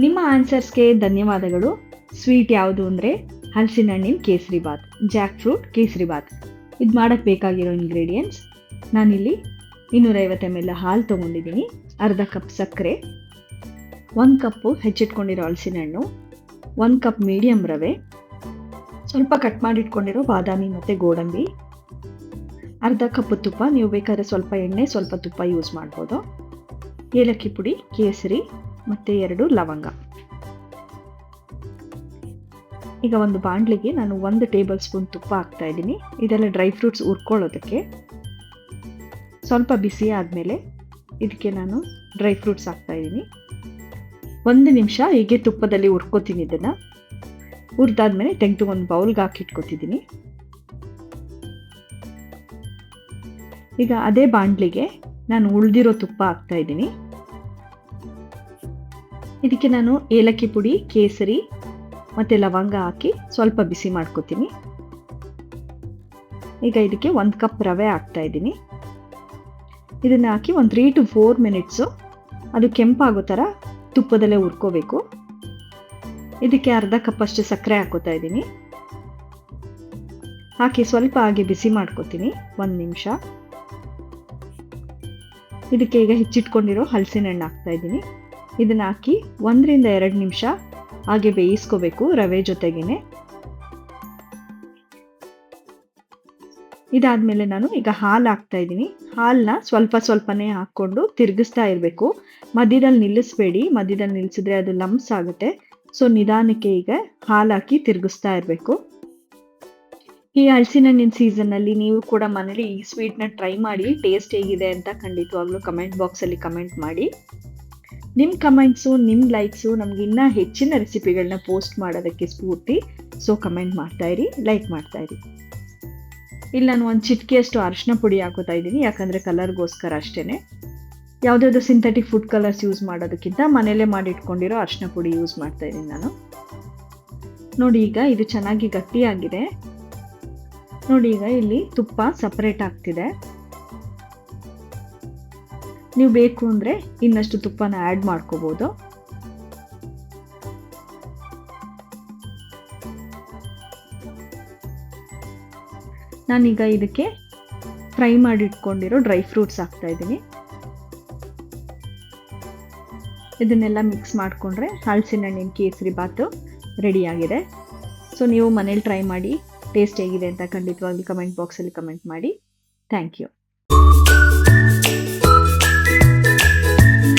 ನಿಮ್ಮ ಆನ್ಸರ್ಸ್ಗೆ ಧನ್ಯವಾದಗಳು. ಸ್ವೀಟ್ ಯಾವುದು ಅಂದರೆ ಹಲಸಿನ ಹಣ್ಣಿನ ಕೇಸರಿ ಬಾತ್, ಜಾಕ್ ಫ್ರೂಟ್ ಕೇಸರಿ ಬಾತ್. ಇದು ಮಾಡೋಕ್ಕೆ ಬೇಕಾಗಿರೋ ಇಂಗ್ರೀಡಿಯೆಂಟ್ಸ್: ನಾನಿಲ್ಲಿ 250 ml ಹಾಲು ತೊಗೊಂಡಿದ್ದೀನಿ, ಅರ್ಧ ಕಪ್ ಸಕ್ಕರೆ, 1 ಕಪ್ಪು ಹೆಚ್ಚಿಟ್ಕೊಂಡಿರೋ ಹಲಸಿನ ಹಣ್ಣು, 1 ಕಪ್ ಮೀಡಿಯಮ್ ರವೆ, ಸ್ವಲ್ಪ ಕಟ್ ಮಾಡಿಟ್ಕೊಂಡಿರೋ ಬಾದಾಮಿ ಮತ್ತು ಗೋಡಂಬಿ, ಅರ್ಧ ಕಪ್ ತುಪ್ಪ. ನೀವು ಬೇಕಾದರೆ ಸ್ವಲ್ಪ ಎಣ್ಣೆ ಸ್ವಲ್ಪ ತುಪ್ಪ ಯೂಸ್ ಮಾಡ್ಬೋದು, ಏಲಕ್ಕಿ ಪುಡಿ, ಕೇಸರಿ ಮತ್ತು 2 ಲವಂಗ. ಈಗ ಒಂದು ಬಾಣಲಿಗೆ ನಾನು 1 ಟೇಬಲ್ ಸ್ಪೂನ್ ತುಪ್ಪ ಹಾಕ್ತಾ ಇದ್ದೀನಿ. ಇದೆಲ್ಲ ಡ್ರೈ ಫ್ರೂಟ್ಸ್ ಹುರ್ಕೊಳ್ಳೋದಕ್ಕೆ. ಸ್ವಲ್ಪ ಬಿಸಿ ಆದಮೇಲೆ ಇದಕ್ಕೆ ನಾನು ಡ್ರೈ ಫ್ರೂಟ್ಸ್ ಹಾಕ್ತಾ ಇದ್ದೀನಿ. 1 ನಿಮಿಷ ಹೀಗೆ ತುಪ್ಪದಲ್ಲಿ ಹುರ್ಕೋತೀನಿ. ಇದನ್ನು ಹುರಿದಾದ್ಮೇಲೆ ತೆಗೆದು ಒಂದು ಬೌಲ್ಗೆ ಹಾಕಿಟ್ಕೊತಿದ್ದೀನಿ. ಈಗ ಅದೇ ಬಾಣಲಿಗೆ ನಾನು ಉಳಿದಿರೋ ತುಪ್ಪ ಹಾಕ್ತಾ ಇದ್ದೀನಿ. ಇದಕ್ಕೆ ನಾನು ಏಲಕ್ಕಿ ಪುಡಿ, ಕೇಸರಿ ಮತ್ತು ಲವಂಗ ಹಾಕಿ ಸ್ವಲ್ಪ ಬಿಸಿ ಮಾಡ್ಕೊತೀನಿ. ಈಗ ಇದಕ್ಕೆ 1 ಕಪ್ ರವೆ ಹಾಕ್ತಾ ಇದ್ದೀನಿ. ಇದನ್ನು ಹಾಕಿ ಒಂದು 3 to 4 ಮಿನಿಟ್ಸು ಅದು ಕೆಂಪಾಗೋ ಥರ ತುಪ್ಪದಲ್ಲೇ ಹುರ್ಕೋಬೇಕು. ಇದಕ್ಕೆ ಅರ್ಧ ಕಪ್ಪಷ್ಟು ಸಕ್ಕರೆ ಹಾಕೋತಾ ಇದ್ದೀನಿ. ಹಾಕಿ ಸ್ವಲ್ಪ ಹಾಗೆ ಬಿಸಿ ಮಾಡ್ಕೊತೀನಿ 1 ನಿಮಿಷ. ಇದಕ್ಕೆ ಈಗ ಹೆಚ್ಚಿಟ್ಕೊಂಡಿರೋ ಹಲಸಿನ ಹಣ್ಣು ಹಾಕ್ತಾ ಇದ್ದೀನಿ. ಇದನ್ನು ಹಾಕಿ 1 ರಿಂದ 2 ನಿಮಿಷ ಹಾಗೆ ಬೇಯಿಸ್ಕೋಬೇಕು ರವೆ ಜೊತೆಗೇನೆ. ಇದಾದಮೇಲೆ ನಾನು ಈಗ ಹಾಲು ಹಾಕ್ತಾ ಇದ್ದೀನಿ. ಹಾಲನ್ನ ಸ್ವಲ್ಪ ಸ್ವಲ್ಪನೇ ಹಾಕ್ಕೊಂಡು ತಿರುಗಿಸ್ತಾ ಇರಬೇಕು. ಮಧ್ಯದಲ್ಲಿ ನಿಲ್ಲಿಸಬೇಡಿ, ಮಧ್ಯದಲ್ಲಿ ನಿಲ್ಲಿಸಿದ್ರೆ ಅದು ಲಂಪ್ಸ್ ಆಗುತ್ತೆ. ಸೊ ನಿಧಾನಕ್ಕೆ ಈಗ ಹಾಲು ಹಾಕಿ ತಿರುಗಿಸ್ತಾ ಇರಬೇಕು. ಈ ಹಲಸಿನ ಹಣ್ಣಿನ ಸೀಸನ್ನಲ್ಲಿ ನೀವು ಕೂಡ ಮನೇಲಿ ಈ ಸ್ವೀಟ್ನ ಟ್ರೈ ಮಾಡಿ, ಟೇಸ್ಟ್ ಹೇಗಿದೆ ಅಂತ ಖಂಡಿತವಾಗ್ಲೂ ಕಮೆಂಟ್ ಬಾಕ್ಸಲ್ಲಿ ಕಮೆಂಟ್ ಮಾಡಿ. ನಿಮ್ಮ ಕಮೆಂಟ್ಸು, ನಿಮ್ಮ ಲೈಕ್ಸು ನಮ್ಗೆ ಇನ್ನೂ ಹೆಚ್ಚಿನ ರೆಸಿಪಿಗಳನ್ನ ಪೋಸ್ಟ್ ಮಾಡೋದಕ್ಕೆ ಸ್ಫೂರ್ತಿ. ಸೊ ಕಮೆಂಟ್ ಮಾಡ್ತಾಯಿರಿ, ಲೈಕ್ ಮಾಡ್ತಾಯಿರಿ. ಇಲ್ಲಿ ನಾನು ಒಂದು ಚಿಟಿಕೆಯಷ್ಟು ಅರಿಶಿನ ಪುಡಿ ಹಾಕೋತಾ ಇದ್ದೀನಿ, ಯಾಕಂದರೆ ಕಲರ್ಗೋಸ್ಕರ ಅಷ್ಟೇ. ಯಾವುದಾದ್ರು ಸಿಂಥೆಟಿಕ್ ಫುಡ್ ಕಲರ್ಸ್ ಯೂಸ್ ಮಾಡೋದಕ್ಕಿಂತ ಮನೆಯಲ್ಲೇ ಮಾಡಿಟ್ಕೊಂಡಿರೋ ಅರಿಶಿನ ಪುಡಿ ಯೂಸ್ ಮಾಡ್ತಾ ಇದ್ದೀನಿ ನಾನು. ನೋಡಿ ಈಗ ಇದು ಚೆನ್ನಾಗಿ ಗಟ್ಟಿಯಾಗಿದೆ. ನೋಡಿ ಈಗ ಇಲ್ಲಿ ತುಪ್ಪ ಸಪ್ರೇಟ್ ಆಗ್ತಿದೆ. ನೀವು ಬೇಕು ಅಂದರೆ ಇನ್ನಷ್ಟು ತುಪ್ಪನ ಆ್ಯಡ್ ಮಾಡ್ಕೋಬೋದು. ನಾನೀಗ ಇದಕ್ಕೆ ಫ್ರೈ ಮಾಡಿಟ್ಕೊಂಡಿರೋ ಡ್ರೈ ಫ್ರೂಟ್ಸ್ ಹಾಕ್ತಾ ಇದ್ದೀನಿ. ಇದನ್ನೆಲ್ಲ ಮಿಕ್ಸ್ ಮಾಡಿಕೊಂಡ್ರೆ ಹಲಸಿನ ಹಣ್ಣಿನ ಕೇಸರಿ ಬಾತು ರೆಡಿಯಾಗಿದೆ. ಸೊ ನೀವು ಮನೇಲಿ ಟ್ರೈ ಮಾಡಿ, ಟೇಸ್ಟ್ ಹೇಗಿದೆ ಅಂತ ಖಂಡಿತವಾಗ್ಲೂ ಕಮೆಂಟ್ ಬಾಕ್ಸಲ್ಲಿ ಕಮೆಂಟ್ ಮಾಡಿ. Thank you.